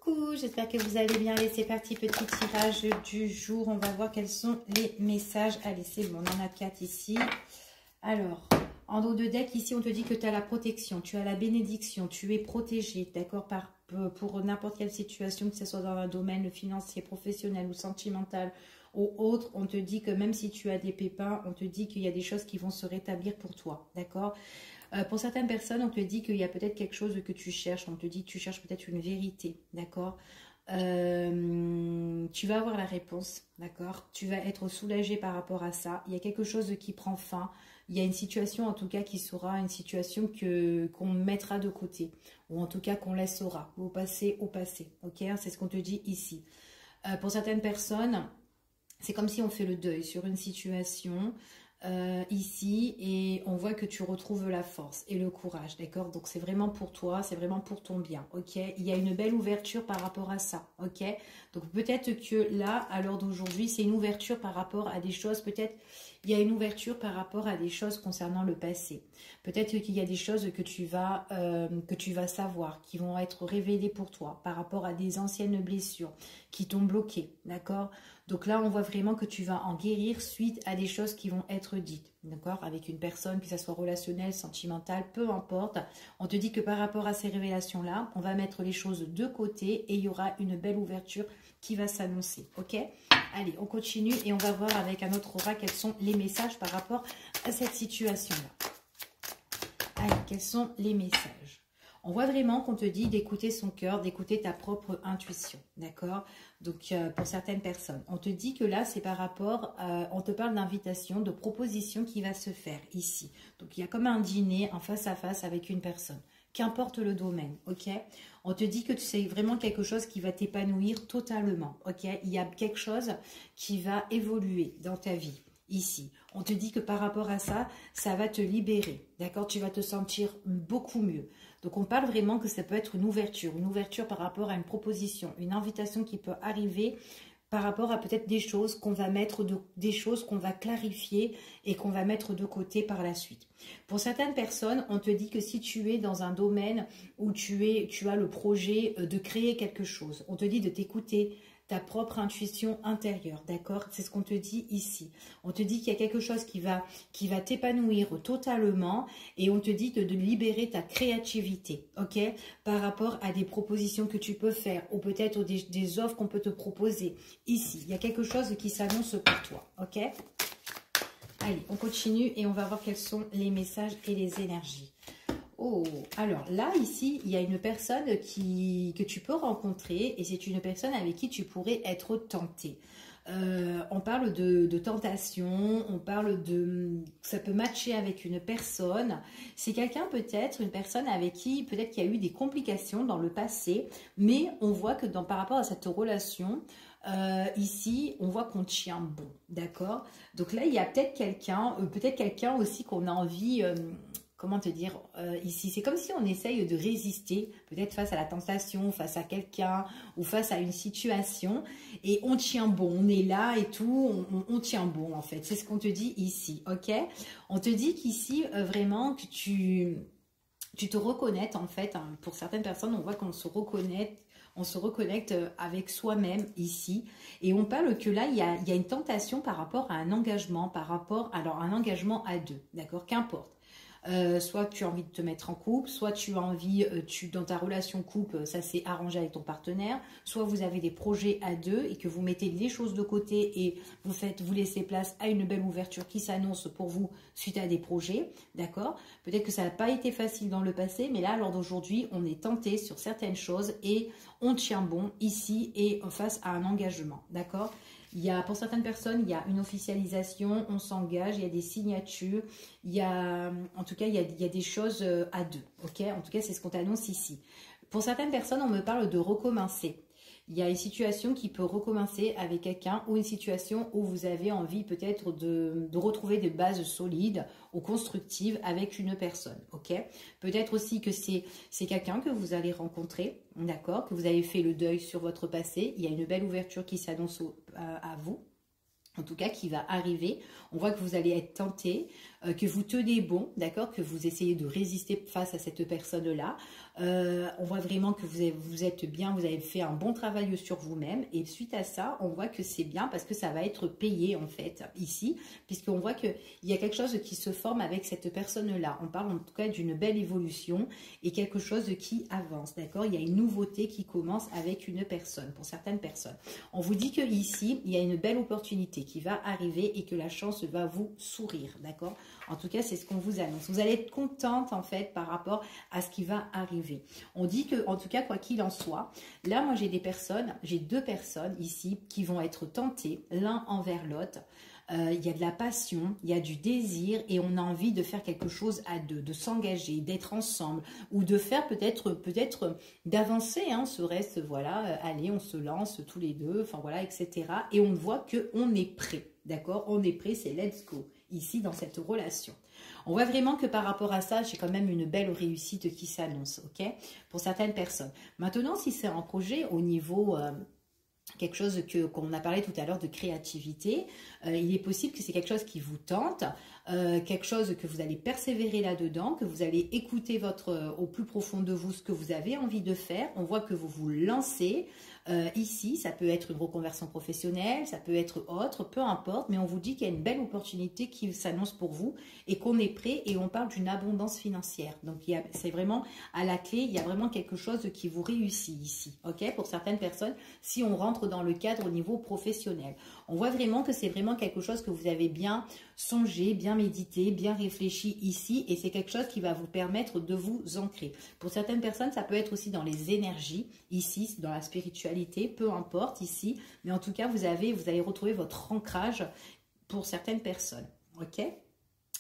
Coucou, j'espère que vous allez bien. Allez, c'est parti, petit tirage du jour. On va voir quels sont les messages. Allez, c'est bon, on en a 4 ici. Alors, en dos de deck, ici, on te dit que tu as la protection, tu as la bénédiction, tu es protégé, d'accord, pour n'importe quelle situation, que ce soit dans un domaine financier, professionnel ou sentimental ou autre. On te dit que même si tu as des pépins, on te dit qu'il y a des choses qui vont se rétablir pour toi, d'accord. Pour certaines personnes, on te dit qu'il y a peut-être quelque chose que tu cherches. On te dit que tu cherches peut-être une vérité, d'accord. Tu vas avoir la réponse, d'accord. Tu vas être soulagé par rapport à ça. Il y a quelque chose qui prend fin. Il y a une situation, en tout cas, qui sera une situation qu'on mettra de côté. Ou en tout cas, qu'on laissera au passé, ok. C'est ce qu'on te dit ici. Pour certaines personnes, c'est comme si on fait le deuil sur une situation... ici, et on voit que tu retrouves la force et le courage, d'accord. Donc c'est vraiment pour toi, c'est vraiment pour ton bien, ok. Il y a une belle ouverture par rapport à ça, ok. Donc peut-être que là, à l'heure d'aujourd'hui, c'est une ouverture par rapport à des choses, peut-être il y a une ouverture par rapport à des choses concernant le passé. Peut-être qu'il y a des choses que tu vas savoir, qui vont être révélées pour toi par rapport à des anciennes blessures qui t'ont bloqué, d'accord. Donc là, on voit vraiment que tu vas en guérir suite à des choses qui vont être dites, d'accord, avec une personne, que ça soit relationnelle, sentimentale, peu importe. On te dit que par rapport à ces révélations-là, on va mettre les choses de côté et il y aura une belle ouverture qui va s'annoncer, ok. Allez, on continue et on va voir avec un autre aura quels sont les messages par rapport à cette situation-là. Allez, quels sont les messages? On voit vraiment qu'on te dit d'écouter son cœur, d'écouter ta propre intuition, d'accord. Donc, pour certaines personnes, on te dit que là, c'est par rapport, on te parle d'invitation, de proposition qui va se faire ici. Donc, il y a comme un dîner en face à face avec une personne, qu'importe le domaine, ok. On te dit que c'est vraiment quelque chose qui va t'épanouir totalement, ok. Il y a quelque chose qui va évoluer dans ta vie. Ici, on te dit que par rapport à ça, ça va te libérer, d'accord. Tu vas te sentir beaucoup mieux. Donc, on parle vraiment que ça peut être une ouverture par rapport à une proposition, une invitation qui peut arriver par rapport à peut-être des choses qu'on va mettre, des choses qu'on va clarifier et qu'on va mettre de côté par la suite. Pour certaines personnes, on te dit que si tu es dans un domaine où tu as le projet de créer quelque chose, on te dit de t'écouter, ta propre intuition intérieure, d'accord. C'est ce qu'on te dit ici. On te dit qu'il y a quelque chose qui va t'épanouir totalement et on te dit de libérer ta créativité, ok, par rapport à des propositions que tu peux faire ou peut-être des offres qu'on peut te proposer. Ici, il y a quelque chose qui s'annonce pour toi, ok. Allez, on continue et on va voir quels sont les messages et les énergies. Oh, alors là, ici, il y a une personne que tu peux rencontrer et c'est une personne avec qui tu pourrais être tenté. On parle de tentation, on parle ça peut matcher avec une personne. C'est quelqu'un peut-être, une personne avec qui peut-être qu'il y a eu des complications dans le passé, mais on voit que par rapport à cette relation, ici, on voit qu'on tient bon, d'accord. Donc là, il y a peut-être quelqu'un aussi qu'on a envie... comment te dire, ici, c'est comme si on essaye de résister, peut-être face à la tentation, face à quelqu'un ou face à une situation, et on tient bon, on est là et tout, on tient bon en fait, c'est ce qu'on te dit ici, ok. On te dit qu'ici, vraiment, que tu te reconnectes en fait, hein, pour certaines personnes, on voit qu'on se reconnecte, avec soi-même ici. Et on parle que là, il y a une tentation par rapport à un engagement, alors un engagement à deux, d'accord, qu'importe. Soit tu as envie de te mettre en couple, soit tu as envie, dans ta relation couple, ça s'est arrangé avec ton partenaire, soit vous avez des projets à deux et que vous mettez les choses de côté et vous laissez place à une belle ouverture qui s'annonce pour vous suite à des projets, d'accord. Peut-être que ça n'a pas été facile dans le passé, mais là, lors d'aujourd'hui, on est tenté sur certaines choses et on tient bon ici et face à un engagement, d'accord. Pour certaines personnes, il y a une officialisation, on s'engage, il y a des signatures, en tout cas, il y a des choses à deux, ok. En tout cas, c'est ce qu'on t'annonce ici. Pour certaines personnes, on me parle de recommencer. Il y a une situation qui peut recommencer avec quelqu'un ou une situation où vous avez envie peut-être de retrouver des bases solides ou constructives avec une personne, ok. Peut-être aussi que c'est quelqu'un que vous allez rencontrer, d'accord, que vous avez fait le deuil sur votre passé. Il y a une belle ouverture qui s'annonce à vous. En tout cas, qui va arriver. On voit que vous allez être tenté, que vous tenez bon, d'accord, que vous essayez de résister face à cette personne-là. On voit vraiment que vous êtes bien, vous avez fait un bon travail sur vous-même. Et suite à ça, on voit que c'est bien parce que ça va être payé en fait ici. Puisqu'on voit qu'il y a quelque chose qui se forme avec cette personne-là. On parle en tout cas d'une belle évolution et quelque chose qui avance, d'accord? Il y a une nouveauté qui commence avec une personne, pour certaines personnes. On vous dit que ici, il y a une belle opportunité qui va arriver et que la chance va vous sourire, d'accord? En tout cas, c'est ce qu'on vous annonce. Vous allez être contente en fait par rapport à ce qui va arriver. On dit que, en tout cas, quoi qu'il en soit, là, moi, j'ai deux personnes ici qui vont être tentées l'un envers l'autre. Il y a de la passion, il y a du désir et on a envie de faire quelque chose à deux, de s'engager, d'être ensemble ou de faire peut-être d'avancer, hein, serait-ce, voilà, allez, on se lance tous les deux, enfin voilà, etc. Et on voit qu'on est prêt, d'accord? On est prêt, c'est let's go, ici dans cette relation. On voit vraiment que par rapport à ça, j'ai quand même une belle réussite qui s'annonce, ok? Pour certaines personnes. Maintenant, si c'est un projet au niveau... quelque chose qu'on a parlé tout à l'heure de créativité, il est possible que c'est quelque chose qui vous tente, quelque chose que vous allez persévérer là-dedans, que vous allez écouter au plus profond de vous ce que vous avez envie de faire. On voit que vous vous lancez ici, ça peut être une reconversion professionnelle, ça peut être autre, peu importe, mais on vous dit qu'il y a une belle opportunité qui s'annonce pour vous et qu'on est prêt et on parle d'une abondance financière. Donc c'est vraiment à la clé, il y a vraiment quelque chose qui vous réussit ici, ok? Pour certaines personnes, si on rentre dans le cadre au niveau professionnel. On voit vraiment que c'est vraiment quelque chose que vous avez bien songé, bien médité, bien réfléchi ici et c'est quelque chose qui va vous permettre de vous ancrer. Pour certaines personnes, ça peut être aussi dans les énergies, ici, dans la spiritualité, peu importe ici, mais en tout cas, vous allez retrouver votre ancrage pour certaines personnes, ok?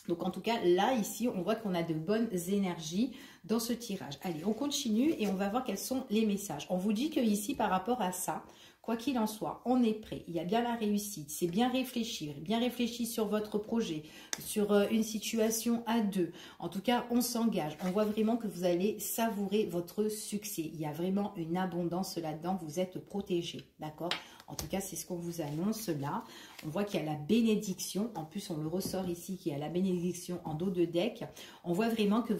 Donc en tout cas, là, ici, on voit qu'on a de bonnes énergies dans ce tirage. Allez, on continue et on va voir quels sont les messages. On vous dit que ici, par rapport à ça, quoi qu'il en soit, on est prêt. Il y a bien la réussite. C'est bien réfléchi sur votre projet, sur une situation à deux. En tout cas, on s'engage. On voit vraiment que vous allez savourer votre succès. Il y a vraiment une abondance là-dedans. Vous êtes protégé, d'accord? En tout cas, c'est ce qu'on vous annonce là. On voit qu'il y a la bénédiction. En plus, on le ressort ici qu'il y a la bénédiction en dos de deck. On voit vraiment que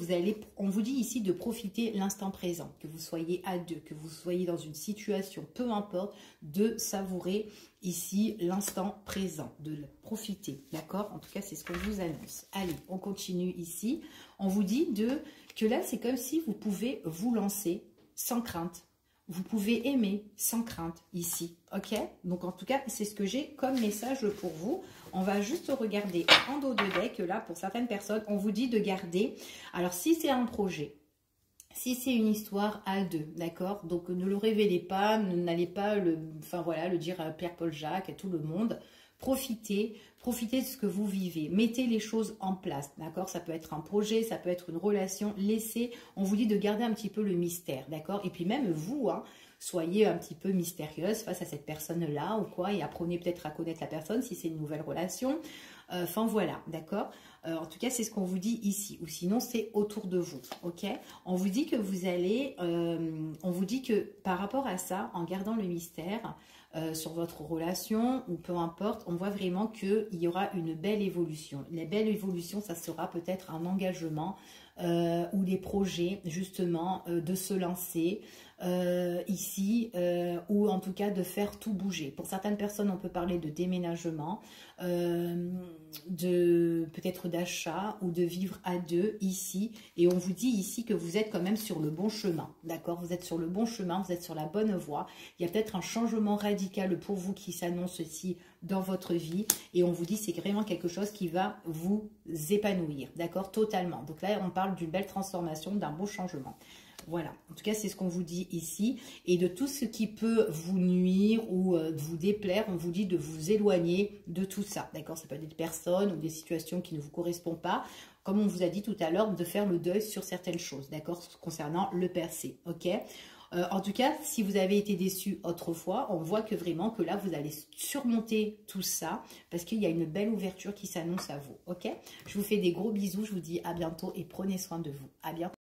on vous dit ici de profiter l'instant présent. Que vous soyez à deux, que vous soyez dans une situation, peu importe, de savourer ici l'instant présent, de le profiter. D'accord? En tout cas, c'est ce qu'on vous annonce. Allez, on continue ici. On vous dit que là, c'est comme si vous pouvez vous lancer sans crainte. Vous pouvez aimer sans crainte ici, ok? Donc en tout cas, c'est ce que j'ai comme message pour vous. On va juste regarder en dos de deck, là, pour certaines personnes, on vous dit de garder. Alors si c'est un projet, si c'est une histoire à deux, d'accord? Donc ne le révélez pas, n'allez pas le dire à Pierre, Paul, Jacques, à tout le monde. Profitez de ce que vous vivez. Mettez les choses en place, d'accord? Ça peut être un projet, ça peut être une relation. On vous dit de garder un petit peu le mystère, d'accord? Et puis même vous, hein, soyez un petit peu mystérieuse face à cette personne-là ou quoi, et apprenez peut-être à connaître la personne si c'est une nouvelle relation. Enfin voilà, d'accord? En tout cas, c'est ce qu'on vous dit ici, ou sinon c'est autour de vous, ok? On vous dit que on vous dit que par rapport à ça, en gardant le mystère sur votre relation, ou peu importe, on voit vraiment qu'il y aura une belle évolution. La belle évolution, ça sera peut-être un engagement ou des projets, justement, de se lancer ici, ou en tout cas de faire tout bouger. Pour certaines personnes, on peut parler de déménagement, peut-être d'achat ou de vivre à deux ici. Et on vous dit ici que vous êtes quand même sur le bon chemin, d'accord? Vous êtes sur le bon chemin, vous êtes sur la bonne voie. Il y a peut-être un changement radical pour vous qui s'annonce ici dans votre vie. Et on vous dit c'est vraiment quelque chose qui va vous épanouir, d'accord? Totalement. Donc là, on parle d'une belle transformation, d'un beau changement. Voilà, en tout cas, c'est ce qu'on vous dit ici. Et de tout ce qui peut vous nuire ou vous déplaire, on vous dit de vous éloigner de tout ça. D'accord? Ça peut être des personnes ou des situations qui ne vous correspondent pas. Comme on vous a dit tout à l'heure, de faire le deuil sur certaines choses. D'accord? Concernant le passé. Ok? En tout cas, si vous avez été déçu autrefois, on voit que vraiment que là, vous allez surmonter tout ça parce qu'il y a une belle ouverture qui s'annonce à vous. Ok? Je vous fais des gros bisous. Je vous dis à bientôt et prenez soin de vous. À bientôt.